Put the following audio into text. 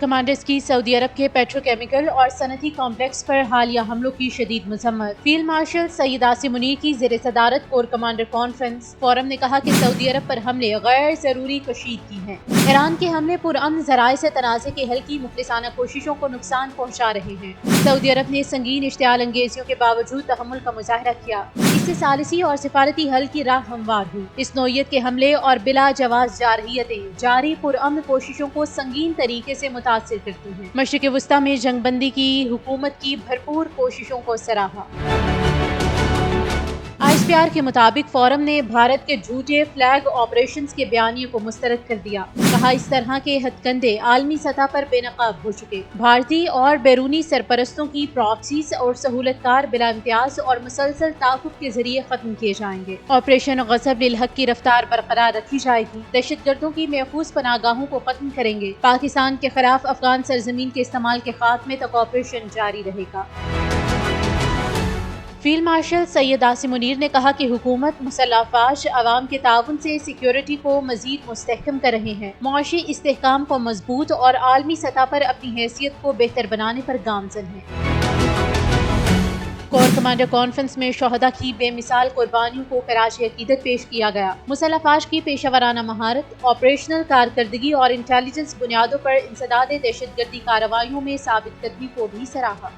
Commanders کی سعودی عرب کے petrochemical اور صنعتی کمپلیکس پر حالیہ حملوں کی شدید مذمت۔ فیلڈ مارشل سید عاصم منیر کی زیر صدارت کور کمانڈر کانفرنس فورم نے کہا کہ سعودی عرب پر حملے غیر ضروری کشیدگی ہیں۔ ایران کے حملے پرامن ذرائع سے تنازع کے حل کی مخلصانہ کوششوں کو نقصان پہنچا رہے ہیں۔ سعودی عرب نے سنگین اشتعال انگیزیوں کے باوجود تحمل کا مظاہرہ کیا۔ اس سے ثالثی اور سفارتی حل کی راہ ہموار ہوئی۔ اس نوعیت کے حملے اور بلا جواز جارحیتیں جاری پرامن کوششوں کو سنگین طریقے سے متاثر کرتی ہیں۔ مشرق وسطیٰ میں جنگ بندی کی حکومت کی بھرپور کوششوں کو سراہا۔ ISPR کے مطابق فورم نے بھارت کے جھوٹے فلیگ آپریشنز کے بیانیے کو مسترد کر دیا۔ کہا اس طرح کے ہتھ کنڈے عالمی سطح پر بے نقاب ہو چکے۔ بھارتی اور بیرونی سرپرستوں کی پراکسیز اور سہولت کار بلا امتیاز اور مسلسل تعاقب کے ذریعے ختم کیے جائیں گے۔ آپریشن غضب للحق کی رفتار برقرار رکھی جائے گی۔ دہشت گردوں کی محفوظ پناہ گاہوں کو ختم کریں گے۔ پاکستان کے خلاف افغان سرزمین کے استعمال کے خاتمے تک آپریشن جاری رہے گا۔ فیلڈ مارشل سید عاصم منیر نے کہا کہ حکومت مسلح افواج عوام کے تعاون سے سیکیورٹی کو مزید مستحکم کر رہے ہیں، معاشی استحکام کو مضبوط اور عالمی سطح پر اپنی حیثیت کو بہتر بنانے پر گامزن ہے۔ کور کمانڈر کانفرنس میں شہداء کی بے مثال قربانیوں کو خراج عقیدت پیش کیا گیا۔ مسلح افواج کی پیشہ ورانہ مہارت، آپریشنل کارکردگی اور انٹیلیجنس بنیادوں پر انسداد دہشت گردی کارروائیوں میں ثابت قدمی کو بھی سراہا۔